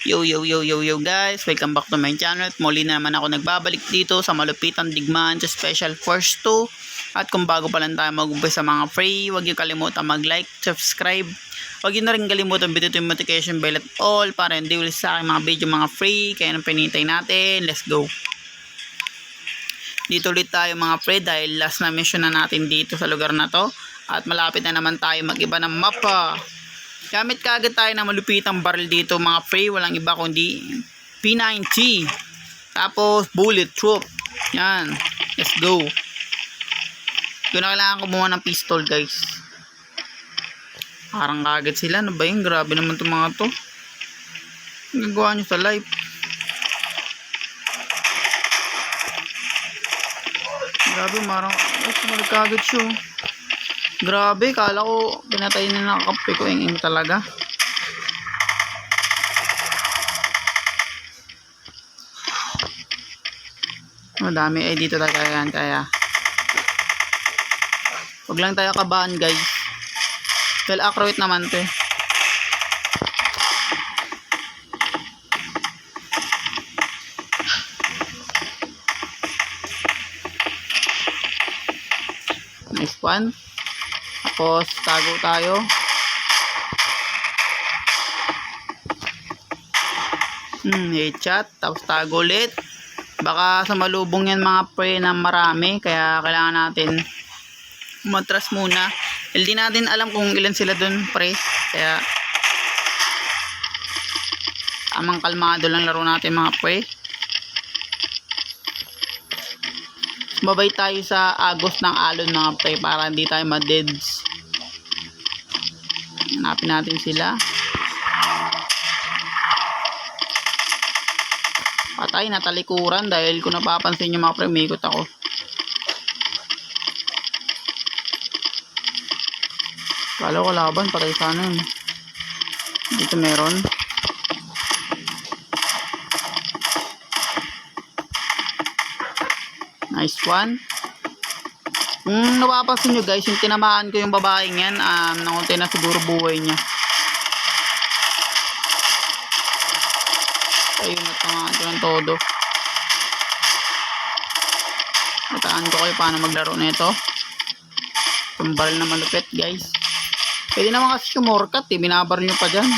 Yo yo yo yo yo guys, welcome back to my channel. At muli na naman ako nagbabalik dito sa malupitan digmaan sa Special Force 2. At kung bago pa lang tayo mag-umpisa sa mga free, huwag niyo kalimutan mag-like, subscribe. Huwag niyo na rin kalimutan bituin yung notification bell at all para hindi ulit sa aking mga video mga free. Kaya nang pinintay natin, let's go. Dito ulit tayo mga free dahil last na mission na natin dito sa lugar na to. At malapit na naman tayo mag-iba ng mapa. Gamit kaagad tayo ng malupitang barrel dito mga pre. Walang iba kundi P90. Tapos bulletproof. Yan. Let's go. Kung na kailangan kumuha ng pistol guys. Parang kaagad sila. Ano ba yun? Grabe naman itong mga to. Ang gagawa nyo sa live. Grabe marang. Ay sumalag kaagad siya. Grabe, kala ko pinatay na nakakampi ko yung talaga. Madami ay dito talaga yan, kaya huwag lang tayo kabahan guys. Well accurate naman to eh. Nice one. Tapos tago tayo. Headshot. Tapos tago ulit. Baka sa malubong yan mga pre na marami. Kaya kailangan natin umatras muna. Hindi natin alam kung ilan sila dun pre. Kaya tamang kalmado lang laro natin mga pre. Babay tayo sa agos ng alon mga pre para hindi tayo ma-deads. Hanapin natin sila. Patay na talikuran dahil kung napapansin nyo mga pre, umikot ako. Kala ko laban, patay sana yun. Dito meron. Nice one. Kung napapansin nyo guys, yung tinamaan ko yung babaeng yan, nakunti na siguro buhay niya. Ayun, natamaan ko ng todo. Nataan ko kayo paano maglaro na ito. Itong barrel na malupit guys. Pwede naman kasi sumorkat eh, binabar nyo pa dyan.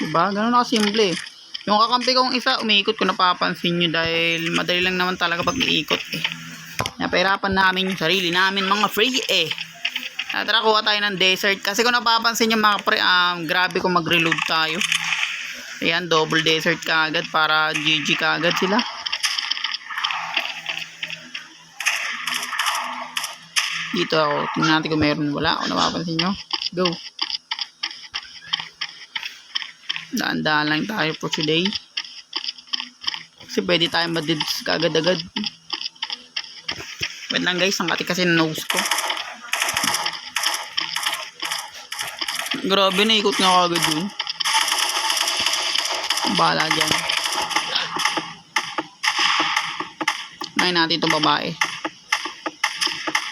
Diba? Ganun na kasimple eh. Yung kakampi kong isa, umiikot ko napapansin nyo dahil madali lang naman talaga pag iikot eh. Napahirapan namin yung sarili namin mga free eh. Tara kuha tayo ng desert. Kasi kung napapansin nyo mga pre, grabe kung mag-reload tayo. Ayan, double desert kaagad para GG kaagad sila. Dito ako, tingnan natin kung meron. Wala, kung napapansin nyo. Go. Daan-daan lang tayo for today. Kasi pwede tayo madids kagad-agad. Wait lang guys, ang kati kasi nose ko. Grabe na, ikot nga kagad yun. Bahala dyan. Ngayon natin itong babae.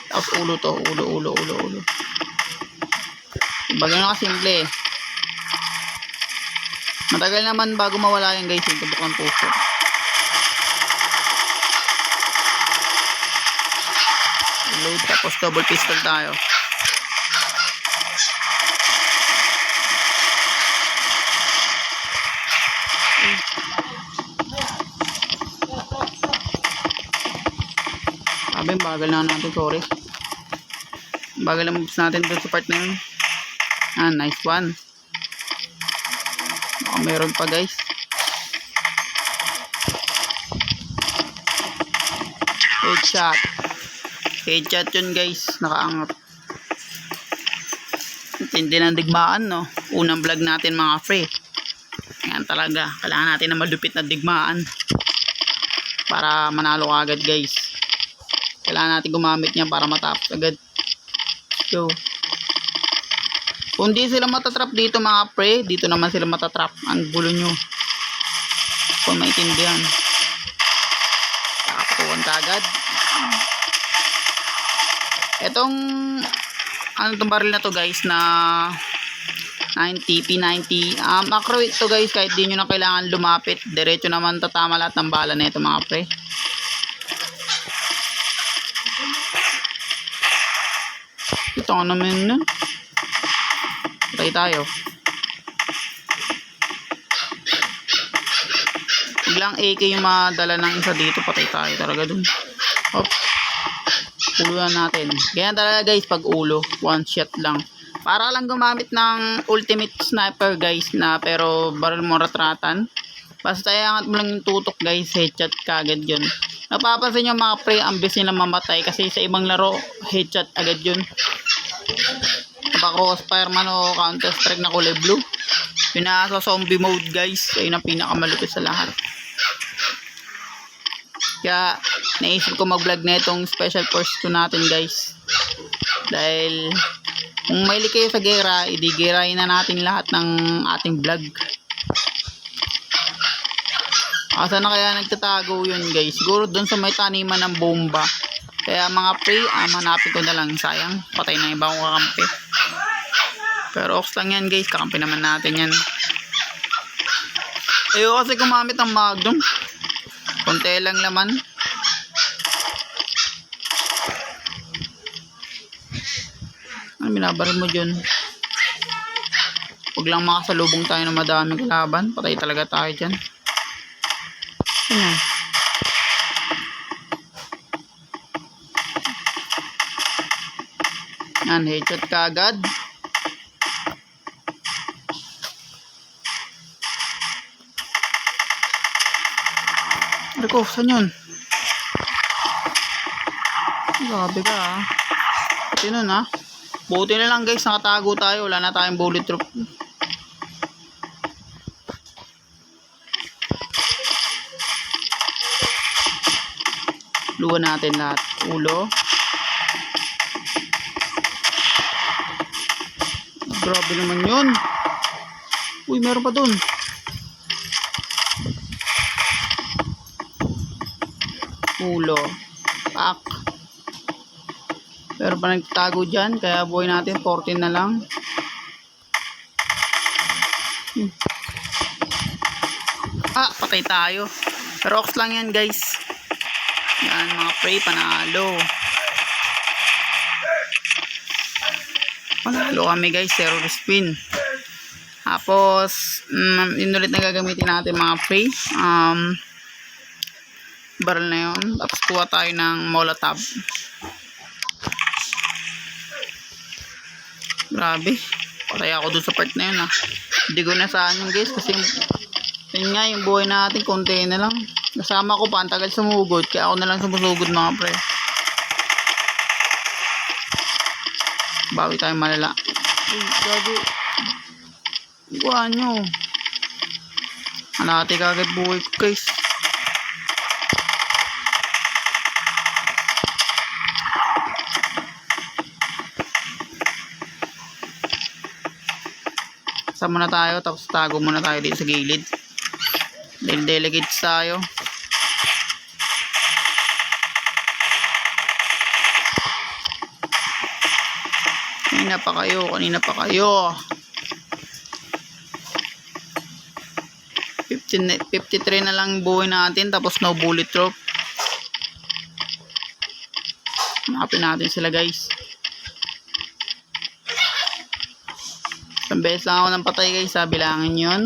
Tapos ulo to, ulo. Bagay na kasimple eh. Matagal naman bago mawala yan guys, yung tubok ng puso. Load tapos double pistol tayo. Sabi, bagal na natin, sorry. Bagal na moves natin doon sa part na yun. Nice one. Meron pa guys. Headshot yun guys. Nakaangat. Hindi ng digmaan no. Unang vlog natin mga free. Yan talaga. Kailangan natin na malupit na digmaan para manalo agad guys. Kailangan natin gumamit niya para matapos agad. So kung di sila matatrap dito mga pre, dito naman sila matatrap. Ang gulo nyo. Kung maintindihan. Nakakatuwan kagad. Etong ano itong baril na to guys na 90, P90. Macro ito guys, kahit di nyo na kailangan lumapit. Diretso naman tatama lahat ng bala na ito mga pre. Ito ka naman nun. Patay tayo. Biglang AK yung madala ng isa dito. Patay tayo talaga dun. Hop. Ulo natin. Ganyan talaga guys pag ulo. One shot lang. Para lang gumamit ng ultimate sniper guys na pero baril mo ratratan. Basta iangat mo lang yung tutok guys. Headshot kagad yun. Napapansin nyo mga pre, ang bilis nila mamatay kasi sa ibang laro headshot agad yun. Crossfire man o Counter Strike na kulay blue. Yun na sa zombie mode guys. Ayun ang pinakamalupit sa lahat. Kaya naisip ko mag-vlog na itong special force 2 natin guys. Dahil kung mahilig kayo sa gera, idigerahin na natin lahat ng ating vlog. Asa na kaya nagtatago yun guys? Siguro dun sa may taniman ng bomba. Kaya mga pre, hanapin ko na lang. Sayang, patay na iba kong kakampi. Pero ox lang yan guys, kakampi naman natin yan. Ayoko kasi gumamit ng magnum. Konti lang laman. Ano binabaril mo dyan? Huwag lang makasalubong tayo ng madaming kalaban. Patay talaga tayo dyan. Ano? Yan, headshot ka agad. Marco, saan yun? Grabe ka ah. Pati nun ah. Buti na lang guys, nakatago tayo. Wala na tayong bullet drop. Luwan natin lahat. Ulo. Grabe naman yun. Uy, meron pa dun. Ulo. Pak. Pero pa nagtago dyan. Kaya buhay natin 14 na lang. Patay tayo. Pero ox lang yan guys. Yan mga pre, panalo. Panalo kami guys, zero spin. Tapos yun ulit na gagamitin natin mga pre. Barrel na yun. Tapos kuha tayo ng molotov. Grabe, patay ako dun sa part na yun ah. Hindi ko nasaan yun guys. Kasi yun nga, yung buhay natin konti na lang. Kasama ko pa, ang tagal sumugod. Kaya ako na lang sumusugod mga pre. Bawi tayo malala. Uy, gago. Iguan nyo. Hanati kagad buhay ko guys. Sama na tayo, tapos tago muna tayo dito sa gilid. Dahil delegates tayo. Kanina pa kayo. 53 na lang buhay natin, tapos no bullet drop. Hanapin natin sila guys. Isang beses lang ako ng patay guys, bilangin yun.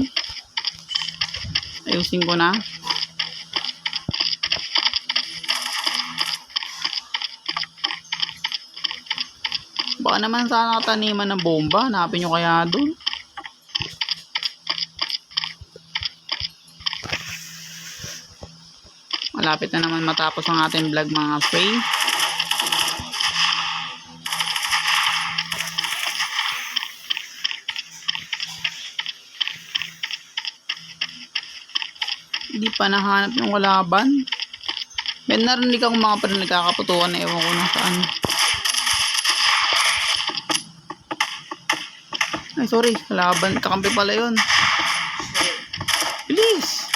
Ayusin ko na. Baka naman sana kataniman ng bomba. Hanapin nyo kaya doon. Malapit na naman matapos ang ating vlog mga pre. Hindi pa nahanap yung kalaban. May narinig ako mga pa nagkakaputukan na ewan ko na saan. Ay sorry, kalaban. Kakampi pala yun. Bilis!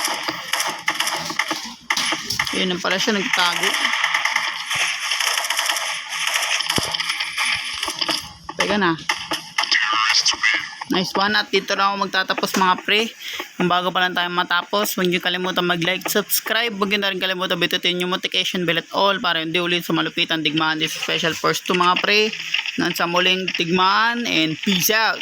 Yun na pala siya, nagtago. Teka na. Nice one. At dito na ako magtatapos mga pre. Kung bago pa lang tayo matapos, huwag niyo kalimutan mag-like, subscribe. Huwag niyo na rin kalimutan bitutin yung notification bell at all para hindi ulit sa malupitan digmaan. This special first to mga pre. Nang sa muling tigmaan and peace out.